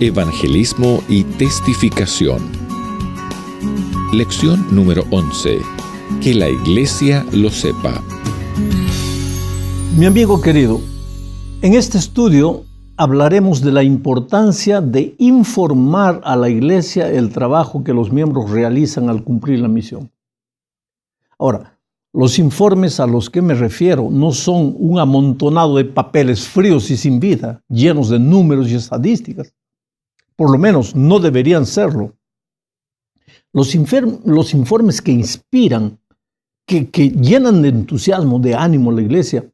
Evangelismo y testificación. Lección número 11. Que la Iglesia lo sepa. Mi amigo querido, en este estudio hablaremos de la importancia de informar a la Iglesia el trabajo que los miembros realizan al cumplir la misión. Ahora, los informes a los que me refiero no son un amontonado de papeles fríos y sin vida, llenos de números y estadísticas. Por lo menos no deberían serlo. Los informes que inspiran, que llenan de entusiasmo, de ánimo a la Iglesia,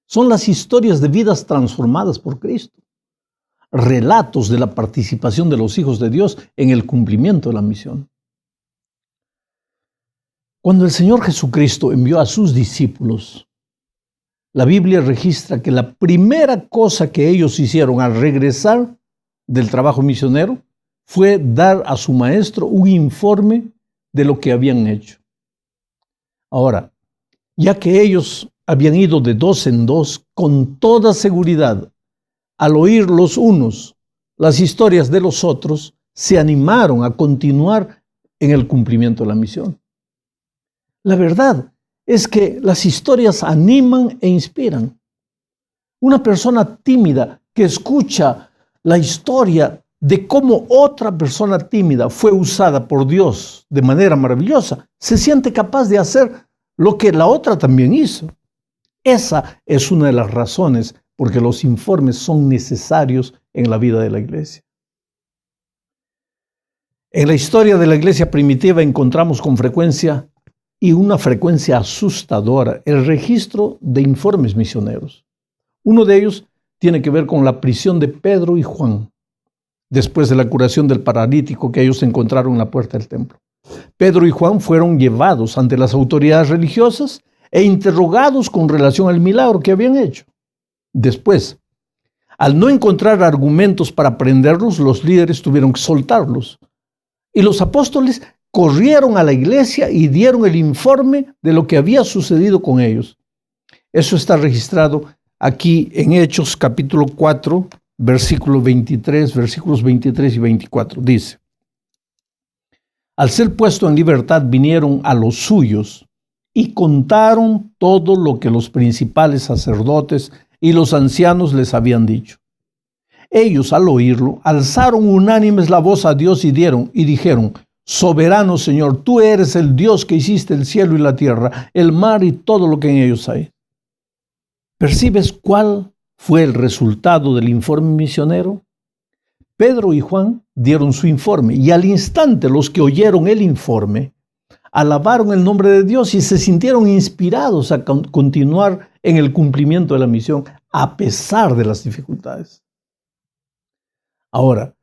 son las historias de vidas transformadas por Cristo, relatos de la participación de los hijos de Dios en el cumplimiento de la misión. Cuando el Señor Jesucristo envió a sus discípulos, la Biblia registra que la primera cosa que ellos hicieron al regresar del trabajo misionero fue dar a su maestro un informe de lo que habían hecho. Ahora, ya que ellos habían ido de dos en dos, con toda seguridad, al oír los unos las historias de los otros, se animaron a continuar en el cumplimiento de la misión. La verdad es que las historias animan e inspiran. Una persona tímida que escucha la historia de cómo otra persona tímida fue usada por Dios de manera maravillosa, se siente capaz de hacer lo que la otra también hizo. Esa es una de las razones por que los informes son necesarios en la vida de la Iglesia. En la historia de la Iglesia primitiva encontramos con frecuencia, y una frecuencia asustadora, el registro de informes misioneros. Uno de ellos tiene que ver con la prisión de Pedro y Juan, después de la curación del paralítico que ellos encontraron en la puerta del templo. Pedro y Juan fueron llevados ante las autoridades religiosas e interrogados con relación al milagro que habían hecho. Después, al no encontrar argumentos para prenderlos, los líderes tuvieron que soltarlos. Y los apóstoles corrieron a la iglesia y dieron el informe de lo que había sucedido con ellos. Eso está registrado aquí en Hechos capítulo 4, versículos 23 y 24. Dice: al ser puesto en libertad vinieron a los suyos y contaron todo lo que los principales sacerdotes y los ancianos les habían dicho. Ellos, al oírlo, alzaron unánimes la voz a Dios y dijeron: soberano Señor, tú eres el Dios que hiciste el cielo y la tierra, el mar y todo lo que en ellos hay. ¿Percibes cuál fue el resultado del informe misionero? Pedro y Juan dieron su informe y al instante los que oyeron el informe alabaron el nombre de Dios y se sintieron inspirados a continuar en el cumplimiento de la misión a pesar de las dificultades. Ahora,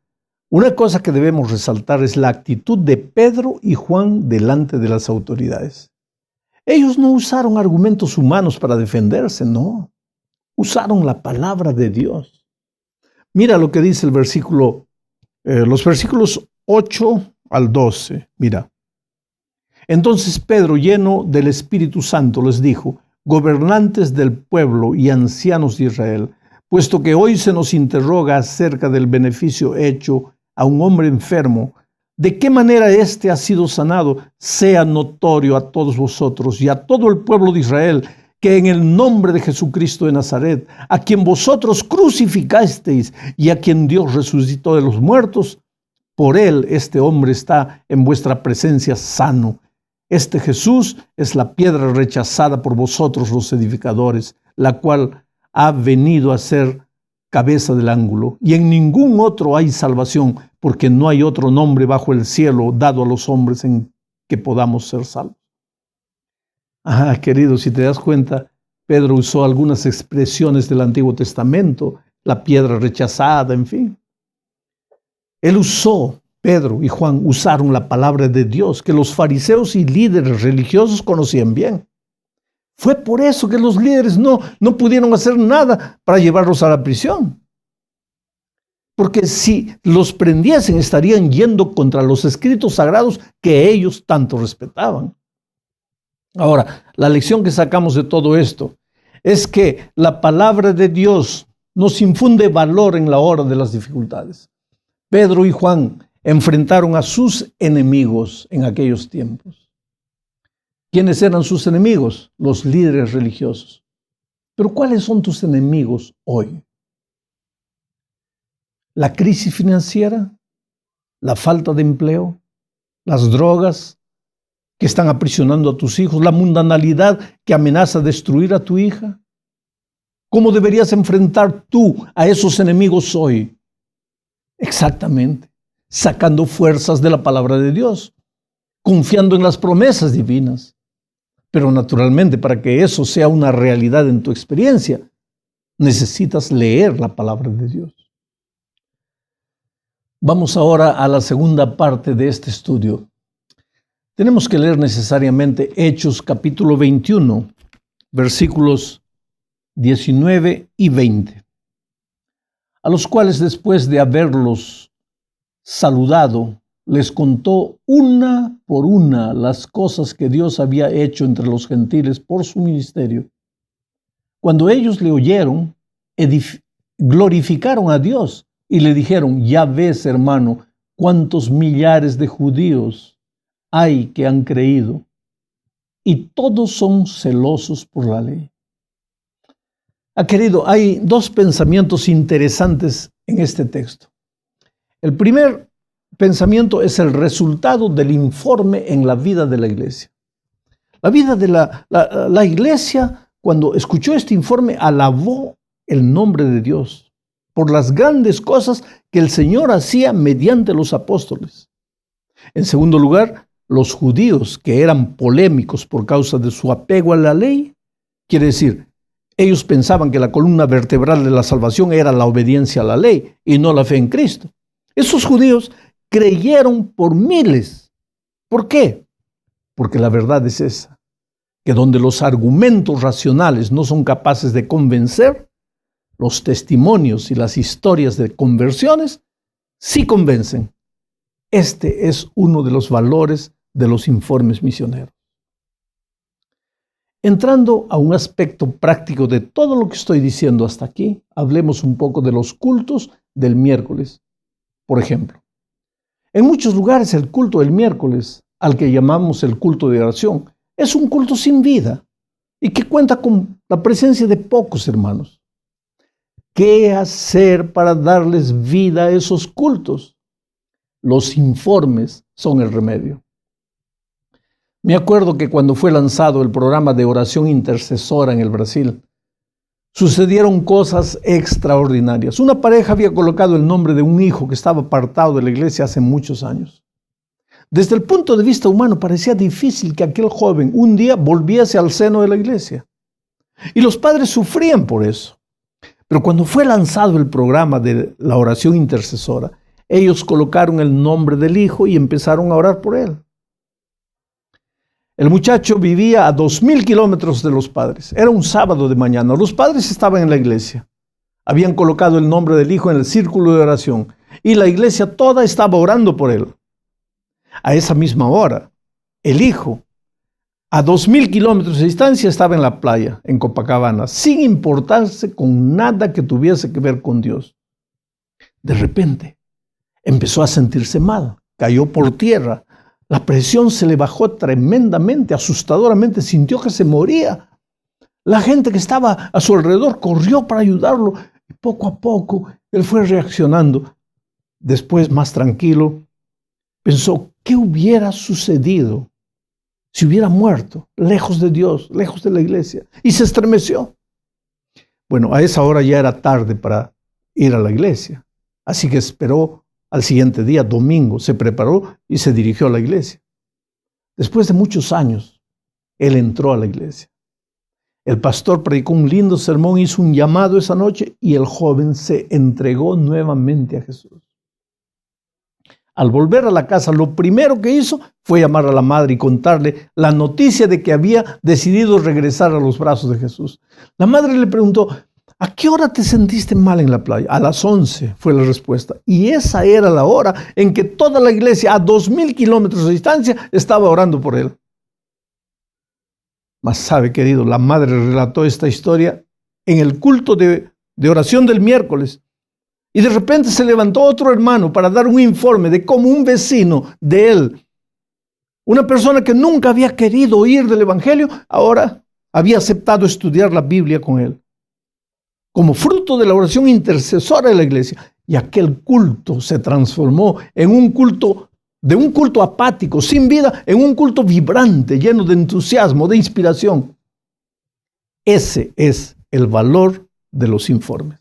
una cosa que debemos resaltar es la actitud de Pedro y Juan delante de las autoridades. Ellos no usaron argumentos humanos para defenderse, no. Usaron la palabra de Dios. Mira lo que dice el los versículos 8 al 12. Mira. Entonces Pedro, lleno del Espíritu Santo, les dijo: gobernantes del pueblo y ancianos de Israel, puesto que hoy se nos interroga acerca del beneficio hecho a un hombre enfermo, de qué manera éste ha sido sanado, sea notorio a todos vosotros y a todo el pueblo de Israel, que en el nombre de Jesucristo de Nazaret, a quien vosotros crucificasteis y a quien Dios resucitó de los muertos, por él este hombre está en vuestra presencia sano. Este Jesús es la piedra rechazada por vosotros los edificadores, la cual ha venido a ser cabeza del ángulo, y en ningún otro hay salvación, porque no hay otro nombre bajo el cielo dado a los hombres en que podamos ser salvos. Querido, si te das cuenta, Pedro usó algunas expresiones del Antiguo Testamento, la piedra rechazada, en fin. Pedro y Juan usaron la palabra de Dios que los fariseos y líderes religiosos conocían bien. Fue por eso que los líderes no pudieron hacer nada para llevarlos a la prisión. Porque si los prendiesen, estarían yendo contra los escritos sagrados que ellos tanto respetaban. Ahora, la lección que sacamos de todo esto es que la palabra de Dios nos infunde valor en la hora de las dificultades. Pedro y Juan enfrentaron a sus enemigos en aquellos tiempos. ¿Quiénes eran sus enemigos? Los líderes religiosos. Pero ¿cuáles son tus enemigos hoy? ¿La crisis financiera? ¿La falta de empleo? ¿Las drogas que están aprisionando a tus hijos? ¿La mundanalidad que amenaza destruir a tu hija? ¿Cómo deberías enfrentar tú a esos enemigos hoy? Exactamente, sacando fuerzas de la palabra de Dios, confiando en las promesas divinas. Pero naturalmente, para que eso sea una realidad en tu experiencia, necesitas leer la palabra de Dios. Vamos ahora a la segunda parte de este estudio. Tenemos que leer necesariamente Hechos capítulo 21, versículos 19 y 20, a los cuales después de haberlos saludado, les contó una por una las cosas que Dios había hecho entre los gentiles por su ministerio. Cuando ellos le oyeron, glorificaron a Dios y le dijeron: ya ves, hermano, cuántos millares de judíos hay que han creído, y todos son celosos por la ley. Querido, hay dos pensamientos interesantes en este texto. El primer pensamiento es el resultado del informe en la vida de la iglesia. La vida de la iglesia, cuando escuchó este informe, alabó el nombre de Dios por las grandes cosas que el Señor hacía mediante los apóstoles. En segundo lugar, los judíos, que eran polémicos por causa de su apego a la ley, quiere decir, ellos pensaban que la columna vertebral de la salvación era la obediencia a la ley y no la fe en Cristo. Esos judíos creyeron por miles. ¿Por qué? Porque la verdad es esa, que donde los argumentos racionales no son capaces de convencer, los testimonios y las historias de conversiones sí convencen. Este es uno de los valores de los informes misioneros. Entrando a un aspecto práctico de todo lo que estoy diciendo hasta aquí, hablemos un poco de los cultos del miércoles. Por ejemplo, en muchos lugares el culto del miércoles, al que llamamos el culto de oración, es un culto sin vida y que cuenta con la presencia de pocos hermanos. ¿Qué hacer para darles vida a esos cultos? Los informes son el remedio. Me acuerdo que cuando fue lanzado el programa de oración intercesora en el Brasil, sucedieron cosas extraordinarias. Una pareja había colocado el nombre de un hijo que estaba apartado de la iglesia hace muchos años. Desde el punto de vista humano parecía difícil que aquel joven un día volviese al seno de la iglesia. Y los padres sufrían por eso. Pero cuando fue lanzado el programa de la oración intercesora, ellos colocaron el nombre del hijo y empezaron a orar por él. El muchacho vivía a 2,000 kilómetros de los padres. Era un sábado de mañana. Los padres estaban en la iglesia. Habían colocado el nombre del hijo en el círculo de oración y la iglesia toda estaba orando por él. A esa misma hora, el hijo, a 2,000 kilómetros de distancia, estaba en la playa, en Copacabana, sin importarse con nada que tuviese que ver con Dios. De repente, empezó a sentirse mal, cayó por tierra. La presión se le bajó tremendamente, asustadoramente, sintió que se moría. La gente que estaba a su alrededor corrió para ayudarlo y poco a poco él fue reaccionando. Después, más tranquilo, pensó, ¿qué hubiera sucedido si hubiera muerto lejos de Dios, lejos de la iglesia? Y se estremeció. Bueno, a esa hora ya era tarde para ir a la iglesia, así que esperó. Al siguiente día, domingo, se preparó y se dirigió a la iglesia. Después de muchos años, él entró a la iglesia. El pastor predicó un lindo sermón, hizo un llamado esa noche y el joven se entregó nuevamente a Jesús. Al volver a la casa, lo primero que hizo fue llamar a la madre y contarle la noticia de que había decidido regresar a los brazos de Jesús. La madre le preguntó, ¿a qué hora te sentiste mal en la playa? A las 11 fue la respuesta. Y esa era la hora en que toda la iglesia, a 2,000 kilómetros de distancia, estaba orando por él. Mas sabe, querido, la madre relató esta historia en el culto de de oración del miércoles. Y de repente se levantó otro hermano para dar un informe de cómo un vecino de él, una persona que nunca había querido oír del Evangelio, ahora había aceptado estudiar la Biblia con él, como fruto de la oración intercesora de la iglesia. Y aquel culto se transformó en un culto, de un culto apático, sin vida, en un culto vibrante, lleno de entusiasmo, de inspiración. Ese es el valor de los informes.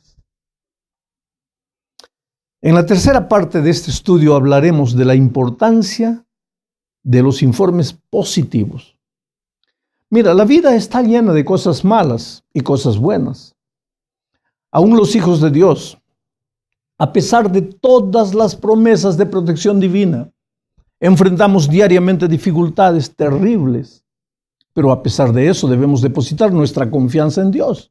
En la tercera parte de este estudio hablaremos de la importancia de los informes positivos. Mira, la vida está llena de cosas malas y cosas buenas. Aún los hijos de Dios, a pesar de todas las promesas de protección divina, enfrentamos diariamente dificultades terribles. Pero a pesar de eso debemos depositar nuestra confianza en Dios.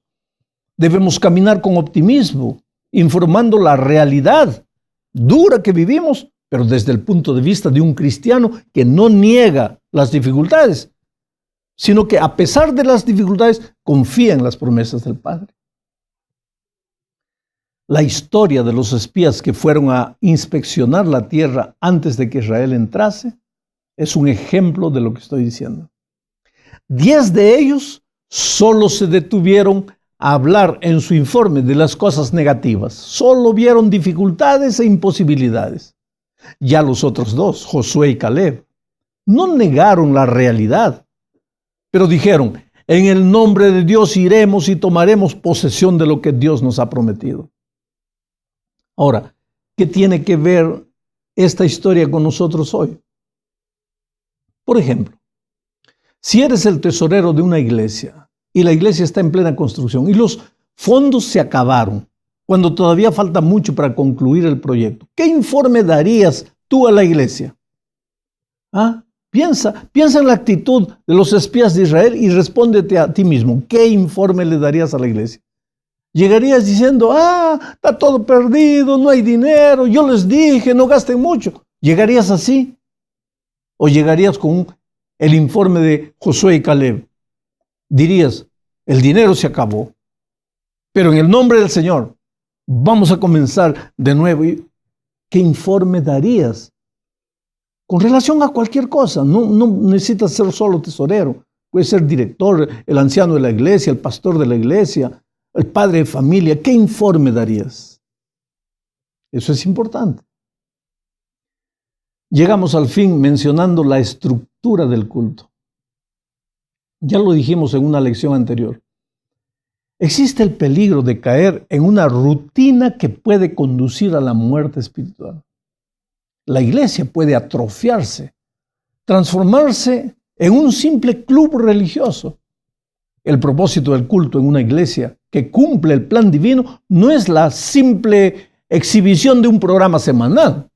Debemos caminar con optimismo, informando la realidad dura que vivimos, pero desde el punto de vista de un cristiano que no niega las dificultades, sino que a pesar de las dificultades confía en las promesas del Padre. La historia de los espías que fueron a inspeccionar la tierra antes de que Israel entrase es un ejemplo de lo que estoy diciendo. 10 de ellos solo se detuvieron a hablar en su informe de las cosas negativas. Solo vieron dificultades e imposibilidades. Ya los otros 2, Josué y Caleb, no negaron la realidad, pero dijeron: en el nombre de Dios iremos y tomaremos posesión de lo que Dios nos ha prometido. Ahora, ¿qué tiene que ver esta historia con nosotros hoy? Por ejemplo, si eres el tesorero de una iglesia y la iglesia está en plena construcción y los fondos se acabaron, cuando todavía falta mucho para concluir el proyecto, ¿qué informe darías tú a la iglesia? Piensa en la actitud de los espías de Israel y respóndete a ti mismo. ¿Qué informe le darías a la iglesia? ¿Llegarías diciendo: está todo perdido, no hay dinero, yo les dije, no gasten mucho? ¿Llegarías así? ¿O llegarías con el informe de Josué y Caleb? Dirías: el dinero se acabó, pero en el nombre del Señor vamos a comenzar de nuevo. ¿Qué informe darías? Con relación a cualquier cosa, no necesitas ser solo tesorero. Puedes ser director, el anciano de la iglesia, el pastor de la iglesia, el padre de familia. ¿Qué informe darías? Eso es importante. Llegamos al fin mencionando la estructura del culto. Ya lo dijimos en una lección anterior. Existe el peligro de caer en una rutina que puede conducir a la muerte espiritual. La iglesia puede atrofiarse, transformarse en un simple club religioso. El propósito del culto en una iglesia que cumple el plan divino no es la simple exhibición de un programa semanal.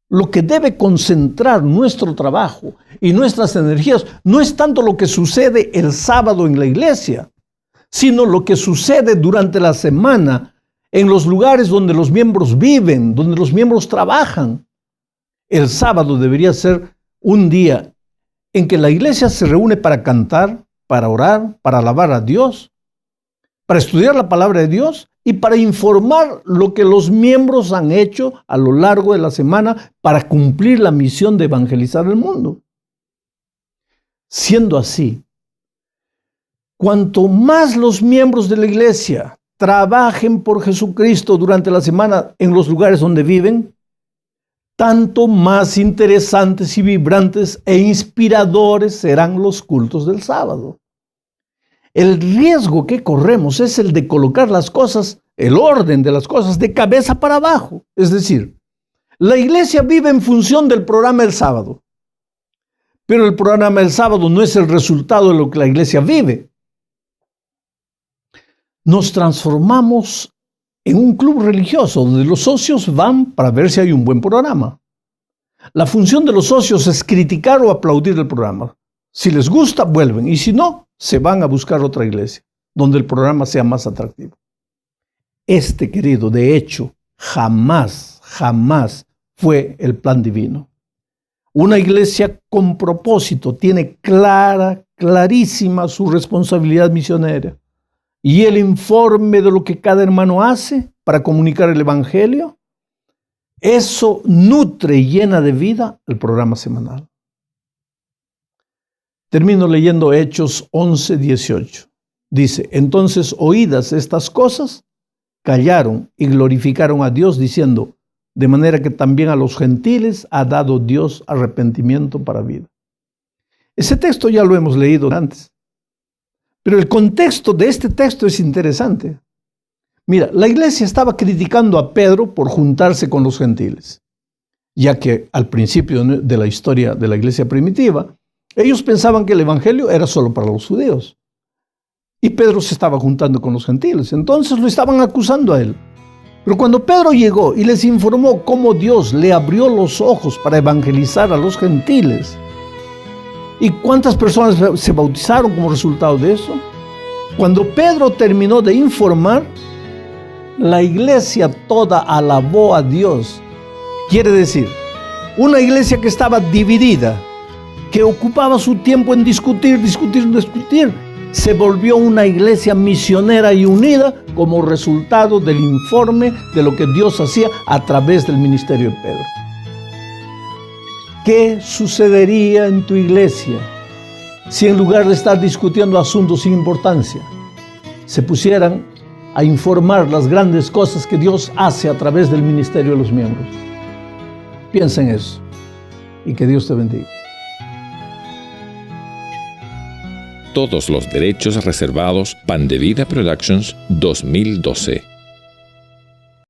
Lo que debe concentrar nuestro trabajo y nuestras energías no es tanto lo que sucede el sábado en la iglesia, sino lo que sucede durante la semana en los lugares donde los miembros viven, donde los miembros trabajan. El sábado debería ser un día en que la iglesia se reúne para cantar, para orar, para alabar a Dios, para estudiar la palabra de Dios y para informar lo que los miembros han hecho a lo largo de la semana para cumplir la misión de evangelizar el mundo. Siendo así, cuanto más los miembros de la iglesia trabajen por Jesucristo durante la semana en los lugares donde viven, tanto más interesantes y vibrantes e inspiradores serán los cultos del sábado. El riesgo que corremos es el de colocar las cosas, el orden de las cosas, de cabeza para abajo. Es decir, la iglesia vive en función del programa del sábado, pero el programa del sábado no es el resultado de lo que la iglesia vive. Nos transformamos en un club religioso donde los socios van para ver si hay un buen programa. La función de los socios es criticar o aplaudir el programa. Si les gusta, vuelven, y si no, se van a buscar otra iglesia donde el programa sea más atractivo. Querido, de hecho, jamás fue el plan divino. Una iglesia con propósito tiene clarísima su responsabilidad misionera. y el informe de lo que cada hermano hace para comunicar el Evangelio, eso nutre y llena de vida el programa semanal. Termino leyendo Hechos 11:18. Dice, entonces oídas estas cosas, callaron y glorificaron a Dios diciendo, de manera que también a los gentiles ha dado Dios arrepentimiento para vida. Ese texto ya lo hemos leído antes, pero el contexto de este texto es interesante. Mira, la iglesia estaba criticando a Pedro por juntarse con los gentiles, ya que al principio de la historia de la iglesia primitiva, ellos pensaban que el evangelio era solo para los judíos. Y Pedro se estaba juntando con los gentiles, entonces lo estaban acusando a él. Pero cuando Pedro llegó y les informó cómo Dios le abrió los ojos para evangelizar a los gentiles, ¿y cuántas personas se bautizaron como resultado de eso? Cuando Pedro terminó de informar, la iglesia toda alabó a Dios. Quiere decir, una iglesia que estaba dividida, que ocupaba su tiempo en discutir, se volvió una iglesia misionera y unida como resultado del informe de lo que Dios hacía a través del ministerio de Pedro. ¿Qué sucedería en tu iglesia si en lugar de estar discutiendo asuntos sin importancia, se pusieran a informar las grandes cosas que Dios hace a través del ministerio de los miembros? Piensa en eso y que Dios te bendiga. Todos los derechos reservados. Pan de Vida Productions 2012.